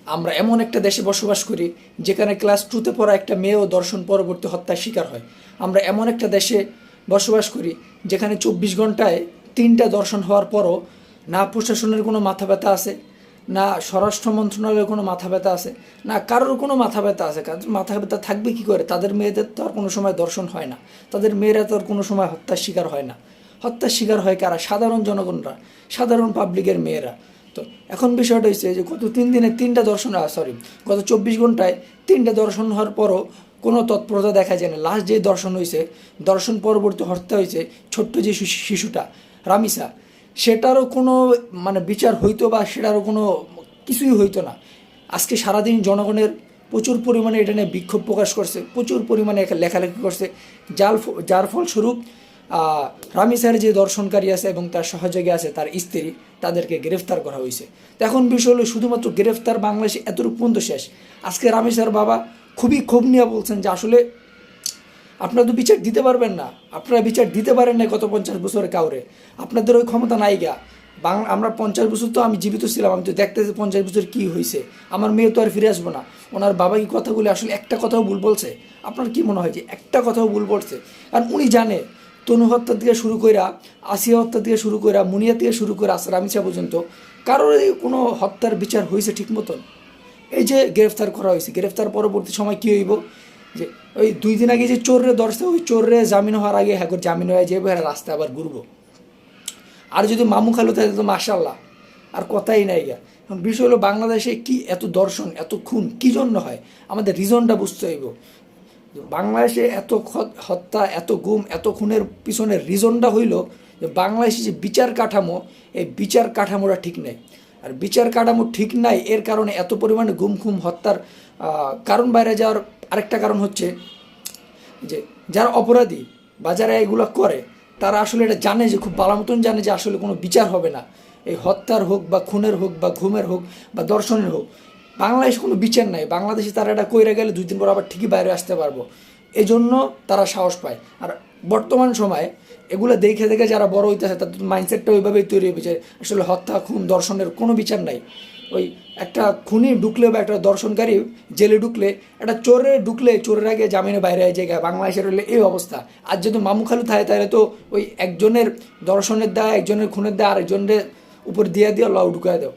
আমরা এমন একটা দেশে বসবাস করি যেখানে ক্লাস 2তে পড়া একটা মেয়েও ধর্ষণ পরবর্তী হত্যার শিকার হয়। আমরা এমন একটা দেশে বসবাস করি যেখানে 24 ঘন্টায় 3টা ধর্ষণ হওয়ার পরও না প্রশাসনের কোনো মাথা ব্যথা আছে, না স্বরাষ্ট্র মন্ত্রণালয়ের কোনো মাথা ব্যথা আছে, না কারোর কোনো মাথা ব্যথা আছে। কারণ মাথা ব্যথা থাকবে কী করে? তাদের মেয়েদের তো আর কোনো সময় ধর্ষণ হয় না, তাদের মেয়েরা তো আর কোনো সময় হত্যার শিকার হয় না। হত্যার শিকার হয় কারা? সাধারণ জনগণরা, সাধারণ পাবলিকের মেয়েরা। তো এখন বিষয়টা হচ্ছে যে গত 3 দিনে 3টা ধর্ষণ, গত 24 ঘন্টায় 3টা ধর্ষণ হওয়ার পরও কোনো তৎপরতা দেখা যায় না। লাস্ট যে ধর্ষণ হয়েছে, ধর্ষণ পরবর্তী হত্যা হয়েছে ছোট্ট যে শিশুটা রামিসা, সেটারও কোনো বিচার হইতো বা সেটারও কোনো কিছুই হইতো না। আজকে সারাদিন জনগণের প্রচুর পরিমাণে এটা নিয়ে বিক্ষোভ প্রকাশ করছে, প্রচুর পরিমাণে লেখালেখি করছে, যার ফলস্বরূপ রামিসার যে দর্শনকারী আছে এবং তার সহযোগী আছে তার স্ত্রী, তাদেরকে গ্রেফতার করা হয়েছে। তো এখন বিষয় হলো শুধুমাত্র গ্রেফতার বাংলাদেশে এতটুকু পর্যন্ত শেষ। আজকে রামিসার বাবা খুবই ক্ষোভ নিয়ে বলছেন যে আসলে আপনারা তো বিচার দিতে পারবেন না, আপনারা বিচার দিতে পারেন না গত 50 বছরে কাউরে, আপনাদের ওই ক্ষমতা নাই গা। আমরা 50 বছর তো আমি জীবিত ছিলাম, আমি তো দেখতেছি 50 বছর কী হয়েছে। আমার মেয়ে তো আর ফিরে আসবো না। ওনার বাবা কি কথাগুলি আসলে একটা কথাও ভুল বলছে? আপনার কি মনে হয় যে একটা কথাও ভুল বলছে? কারণ উনি জানে তনু হত্যা থেকে শুরু কইরা, আসিয়া হত্যা থেকে শুরু কইরা, মুনিয়া থেকে শুরু করে রামিসা পর্যন্ত কারোর কোনো হত্যার বিচার হয়েছে ঠিক মতন? এই যে গ্রেফতার করা হয়েছে, গ্রেফতার পরবর্তী সময় কী হইব? যে ওই 2 দিন আগে যে চোররে ধরছে, ওই চোররে জামিন হওয়ার আগে হ্যাঁ জামিন হয়ে যাবে, হ্যাঁ রাস্তায় আবার ঘুরবো। আর যদি মামু খালু থাকে তো মাশাল্লাহ, আর কথাই নাই গা। এখন বিষয় হলো বাংলাদেশে কি এত দর্শন, এত খুন কী জন্য হয়? আমাদের রিজনটা বুঝতে হইব। বাংলাদেশে এত হত্যা, এত গুম, এত খুনের পিছনের রিজনটা হইল যে বাংলাদেশে যে বিচার কাঠামো, এই বিচার কাঠামোটা ঠিক নেই। আর বিচার কাঠামো ঠিক নাই, এর কারণে এত পরিমাণে গুম খুম হত্যার কারণ বাইরে যাওয়ার আরেকটা কারণ হচ্ছে যে যারা অপরাধী বা যারা এগুলো করে তারা আসলে এটা জানে, যে খুব ভালো মতন জানে যে আসলে কোনো বিচার হবে না। এই হত্যার হোক বা খুনের হোক বা ঘুমের হোক বা দর্শনের হোক, বাংলাদেশ কোনো বিচার নাই। বাংলাদেশে তারা এটা কইরা গেলে 2 দিন পর আবার ঠিকই বাইরে আসতে পারবো, এই জন্য তারা সাহস পায়। আর বর্তমান সময়ে এগুলো দেখে দেখে যারা বড় হইতেছে তাদের মাইন্ডসেটটা ওইভাবেই তৈরি হয়ে যায়, আসলে হত্যা খুন দর্শনের কোনো বিচার নাই। ওই একটা খুনি ঢুকলে বা একটা দর্শনকারী জেলে ঢুকলে, একটা চোরে ঢুকলে চোরের আগে জামিনে বাইরে হয়ে যায়। বাংলাদেশের হলে এই অবস্থা। আর যদি মামু খালু থাকে তাহলে তো ওই একজনের দর্শনের দায়, একজনের খুনের দায় আরেকজনের উপর দিয়ে ল ঢুকায় দাও।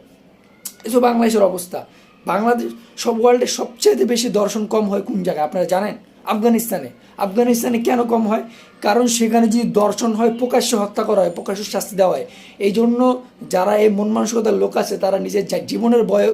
এসব বাংলাদেশের অবস্থা। বাংলাদেশ সব ওয়ার্ল্ডে সবচেয়ে বেশি দর্শন কম হয় কোন জায়গায় আপনারা জানেন? আফগানিস্তানে। আফগানিস্তানে কেন কম হয়? কারণ সেখানে যদি দর্শন হয় প্রকাশ্যে হত্যা করা হয়, প্রকাশ্য শাস্তি দেওয়া হয়। এই জন্য যারা এই মন মানসিকতার লোক আছে তারা নিজের জীবনের ভয়ে